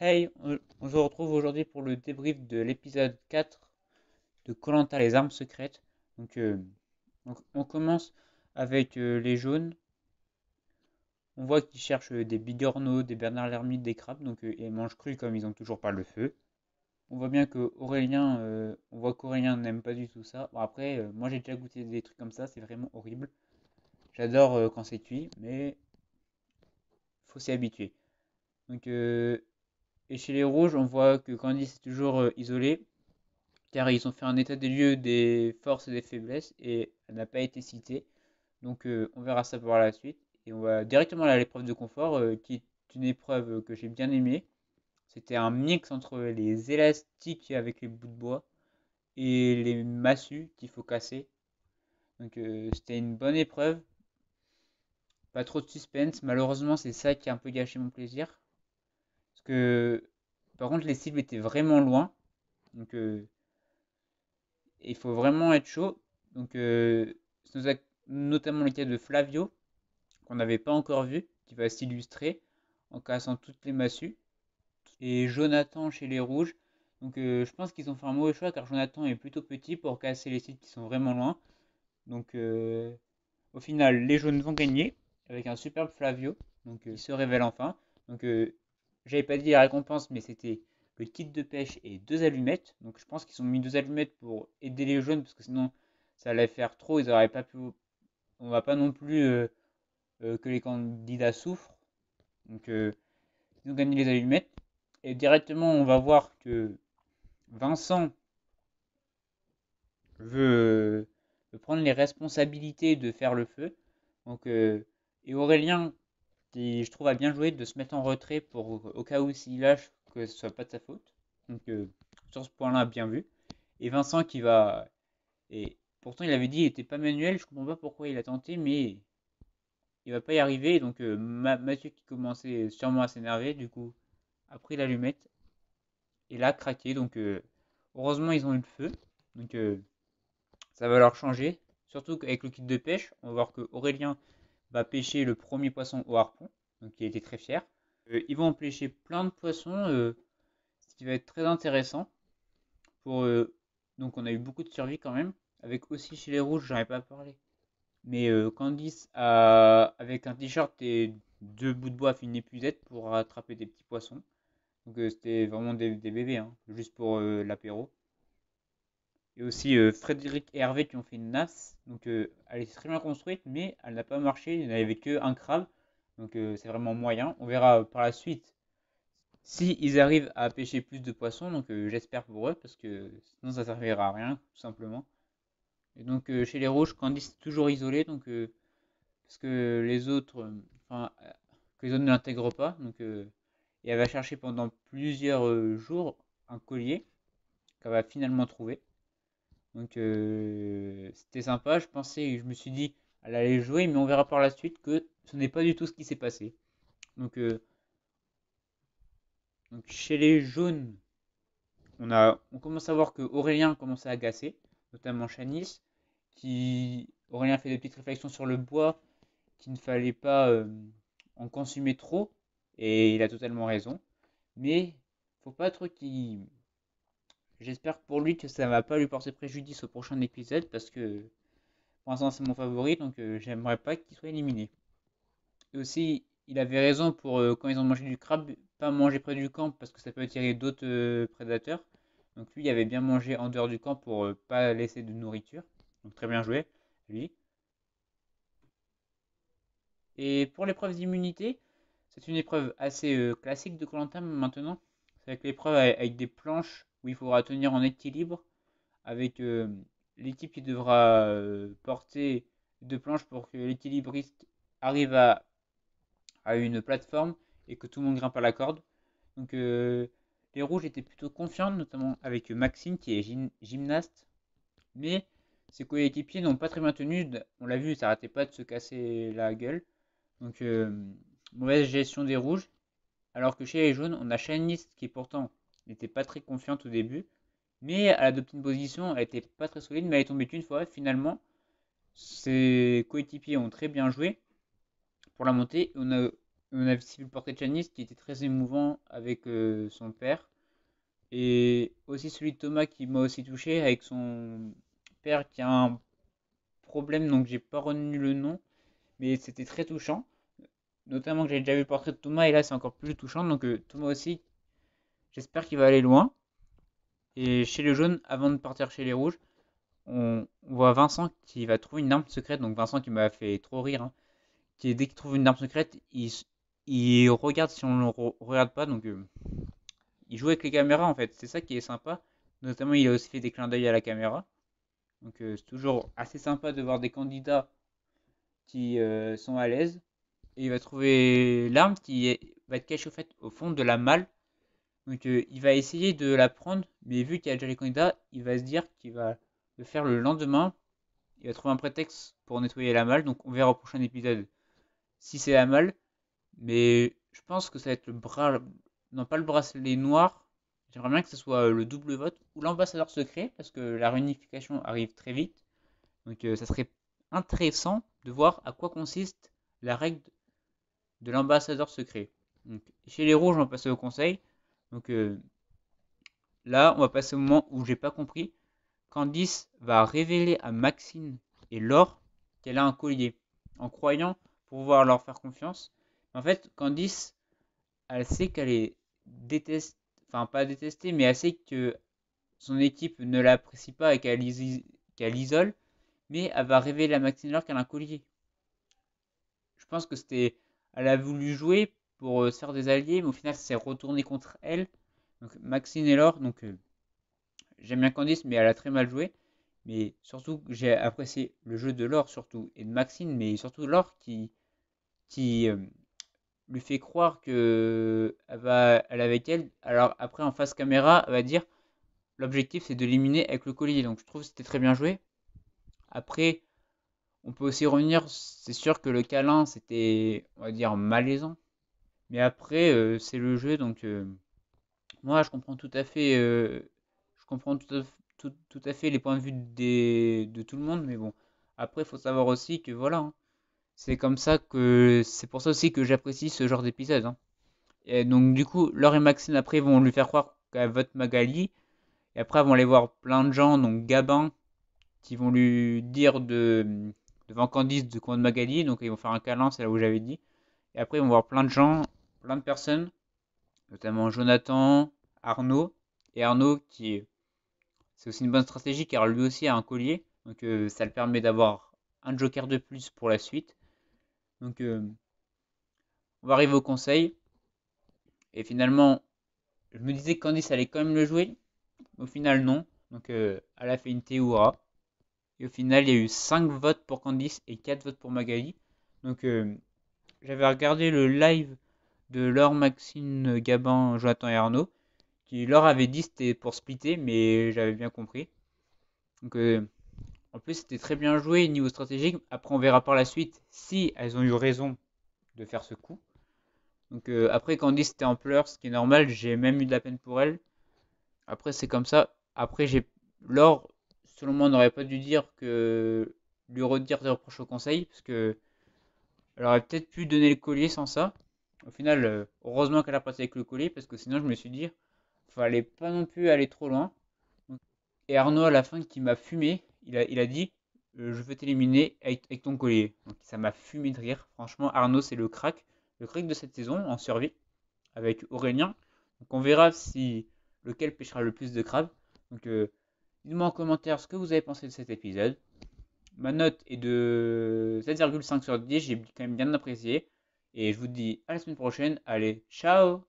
Hey, on se retrouve aujourd'hui pour le débrief de l'épisode 4 de koh les armes secrètes. Donc, on commence avec les jaunes. On voit qu'ils cherchent des bigorneaux, des Bernard l'ermite, des crabes. Ils mangent cru comme ils ont toujours pas le feu. On voit bien que on voit qu'Aurélien n'aime pas du tout ça. Bon après, moi j'ai déjà goûté des trucs comme ça, c'est vraiment horrible. J'adore quand c'est cuit, mais faut s'y habituer. Donc, euh, et chez les rouges, on voit que Candice est toujours isolée, car ils ont fait un état des lieux des forces et des faiblesses et elle n'a pas été citée. On verra ça par la suite. Et on va directement aller à l'épreuve de confort, qui est une épreuve que j'ai bien aimée. C'était un mix entre les élastiques avec les bouts de bois et les massues qu'il faut casser. C'était une bonne épreuve, pas trop de suspense. Malheureusement, c'est ça qui a un peu gâché mon plaisir. Parce que, par contre, les cibles étaient vraiment loin. Donc, euh, il faut vraiment être chaud. C'est notamment le cas de Flavio, qu'on n'avait pas encore vu, qui va s'illustrer en cassant toutes les massues. Et Jonathan chez les rouges. Je pense qu'ils ont fait un mauvais choix car Jonathan est plutôt petit pour casser les sites qui sont vraiment loin. Donc, euh, Au final, les jaunes vont gagner avec un superbe Flavio, il se révèle enfin. Donc, euh, J'avais pas dit la récompense, mais c'était le kit de pêche et deux allumettes. Donc, je pense qu'ils ont mis deux allumettes pour aider les jaunes parce que sinon, ça allait faire trop. Ils auraient pas pu. On va pas non plus que les candidats souffrent. Ils ont gagné les allumettes. Et directement, on va voir que Vincent veut prendre les responsabilités de faire le feu. Donc, euh, et Aurélien, qui je trouve a bien joué de se mettre en retrait pour au cas où s'il lâche que ce soit pas de sa faute. Donc euh, sur ce point-là, bien vu. Et Vincent qui va. Et pourtant, il avait dit qu'il n'était pas manuel. Je comprends pas pourquoi il a tenté, mais il va pas y arriver. Mathieu qui commençait sûrement à s'énerver, du coup, a pris l'allumette et l'a craqué. Heureusement, ils ont eu le feu. Donc, euh, Ça va leur changer. Surtout qu'avec le kit de pêche, on va voir que Aurélien va pêcher le premier poisson au harpon. Donc il était très fier. Ils vont pêcher plein de poissons, ce qui va être très intéressant. Pour, on a eu beaucoup de survie quand même. Avec aussi chez les rouges, j'en ai pas parlé. Candice a, avec un t-shirt et deux bouts de bois, a fait une épuisette pour attraper des petits poissons. C'était vraiment des bébés, hein, juste pour l'apéro. Et aussi Frédéric et Hervé qui ont fait une nasse. Elle est très bien construite, mais elle n'a pas marché. Il n'y avait que un crabe. C'est vraiment moyen. On verra par la suite si ils arrivent à pêcher plus de poissons. J'espère pour eux, parce que sinon ça servira à rien, tout simplement. Chez les rouges, Candice est toujours isolée, parce que les autres, que les autres ne l'intègrent pas. Et elle va chercher pendant plusieurs jours un collier qu'elle va finalement trouver. C'était sympa. Je me suis dit, elle allait jouer, mais on verra par la suite que ce n'est pas du tout ce qui s'est passé. Donc, euh, Chez les jaunes, on commence à voir que Aurélien commence à agacer, notamment Chanis, qui Aurélien fait des petites réflexions sur le bois, qu'il ne fallait pas en consommer trop, et il a totalement raison. Mais faut pas trop qu'il. J'espère pour lui que ça va pas lui porter préjudice au prochain épisode parce que pour l'instant c'est mon favori j'aimerais pas qu'il soit éliminé. Et aussi il avait raison pour quand ils ont mangé du crabe, pas manger près du camp parce que ça peut attirer d'autres prédateurs. Donc lui il avait bien mangé en dehors du camp pour pas laisser de nourriture. Donc très bien joué lui. Et pour l'épreuve d'immunité, c'est une épreuve assez classique de koh maintenant. C'est avec l'épreuve avec des planches où il faudra tenir en équilibre avec l'équipe qui devra porter deux planches pour que l'équilibriste arrive à une plateforme et que tout le monde grimpe à la corde. Donc euh, les rouges étaient plutôt confiants, notamment avec Maxime qui est gymnaste, mais ses coéquipiers n'ont pas très bien tenu. On l'a vu, ça n'arrêtait pas de se casser la gueule. Donc euh, Mauvaise gestion des rouges. Alors que chez les jaunes, on a Shanice qui pourtant n'était pas très confiante au début, mais elle a adopté une position, elle était pas très solide, mais elle est tombée une fois. Finalement, ses coéquipiers ont très bien joué pour la montée. On a aussi vu le portrait de Janice qui était très émouvant avec son père. Et aussi celui de Thomas qui m'a aussi touché avec son père qui a un problème, donc j'ai pas retenu le nom, mais c'était très touchant. Notamment que j'ai déjà vu le portrait de Thomas et là c'est encore plus touchant. Donc Thomas aussi, j'espère qu'il va aller loin. Et chez les jaunes, avant de partir chez les rouges, on voit Vincent qui va trouver une arme secrète. Donc Vincent qui m'a fait trop rire, hein, qui dès qu'il trouve une arme secrète, il regarde si on ne le regarde pas. Donc il joue avec les caméras en fait. C'est ça qui est sympa. Notamment il a aussi fait des clins d'œil à la caméra. Donc c'est toujours assez sympa de voir des candidats qui sont à l'aise. Et il va trouver l'arme va être cachée au fond de la malle. Donc il va essayer de la prendre, mais vu qu'il y a déjà les candidats, il va se dire qu'il va le faire le lendemain. Il va trouver un prétexte pour nettoyer la malle. Donc on verra au prochain épisode si c'est la malle. Mais je pense que ça va être le bras. Non, pas le bracelet noir. J'aimerais bien que ce soit le double vote ou l'ambassadeur secret, parce que la réunification arrive très vite. Donc ça serait intéressant de voir à quoi consiste la règle de l'ambassadeur secret. Donc, chez les rouges, on va passer au conseil. Donc là, on va passer au moment où j'ai pas compris. Candice va révéler à Maxine et Laure qu'elle a un collier, en croyant pouvoir leur faire confiance. En fait, Candice, elle sait qu'elle est détestée, enfin pas détestée, mais elle sait que son équipe ne l'apprécie pas et qu'elle isole, mais elle va révéler à Maxine et Laure qu'elle a un collier. Je pense que elle a voulu jouer pour se faire des alliés, mais au final, ça s'est retourné contre elle. Donc Maxine et Laure, donc j'aime bien Candice, mais elle a très mal joué. Mais surtout, j'ai apprécié le jeu de Laure surtout, et de Maxine, mais surtout Laure qui lui fait croire que elle est avec elle. Alors après, en face caméra, elle va dire l'objectif c'est de l'éliminer avec le collier. Donc je trouve que c'était très bien joué. Après, on peut aussi revenir, c'est sûr que le câlin c'était, on va dire, malaisant. Mais après, c'est le jeu, donc moi je comprends tout à fait, je comprends tout à fait les points de vue de tout le monde, mais bon, après il faut savoir aussi que voilà, hein, c'est comme ça que c'est pour ça aussi que j'apprécie ce genre d'épisode, hein. Et donc du coup, Laure et Maxine après vont lui faire croire qu'elle vote Magali, et après vont aller voir plein de gens, donc Gabin, qui vont lui dire devant Candice de contre Magali, donc ils vont faire un câlin, c'est là où j'avais dit. Et après ils vont voir plein de gens, plein de personnes, notamment Jonathan, Arnaud, et Arnaud c'est aussi une bonne stratégie car lui aussi a un collier, donc ça le permet d'avoir un joker de plus pour la suite. Donc on va arriver au conseil, et finalement je me disais que Candice allait quand même le jouer, au final non, donc elle a fait une Théoura, et au final il y a eu 5 votes pour Candice et 4 votes pour Magali. Donc j'avais regardé le live de Laure, Maxine, Gabin, Jonathan et Arnaud, qui leur avait dit c'était pour splitter, mais j'avais bien compris. Donc en plus c'était très bien joué niveau stratégique. Après on verra par la suite si elles ont eu raison de faire ce coup. Donc après Candice était en pleurs, ce qui est normal, j'ai même eu de la peine pour elle. Après c'est comme ça. Après j'ai Laure, selon moi, n'aurait pas dû dire que lui redire des reproches au conseil, parce que elle aurait peut-être pu donner le collier sans ça. Au final, heureusement qu'elle a passé avec le collier, parce que sinon je me suis dit, fallait pas non plus aller trop loin. Et Arnaud, à la fin, qui m'a fumé, il a dit je veux t'éliminer avec ton collier. Donc ça m'a fumé de rire. Franchement, Arnaud, c'est le crack de cette saison en survie avec Aurélien. Donc on verra si lequel pêchera le plus de crabes. Donc dites-moi en commentaire ce que vous avez pensé de cet épisode. Ma note est de 7,5 sur 10, j'ai quand même bien apprécié. Et je vous dis à la semaine prochaine. Allez, ciao!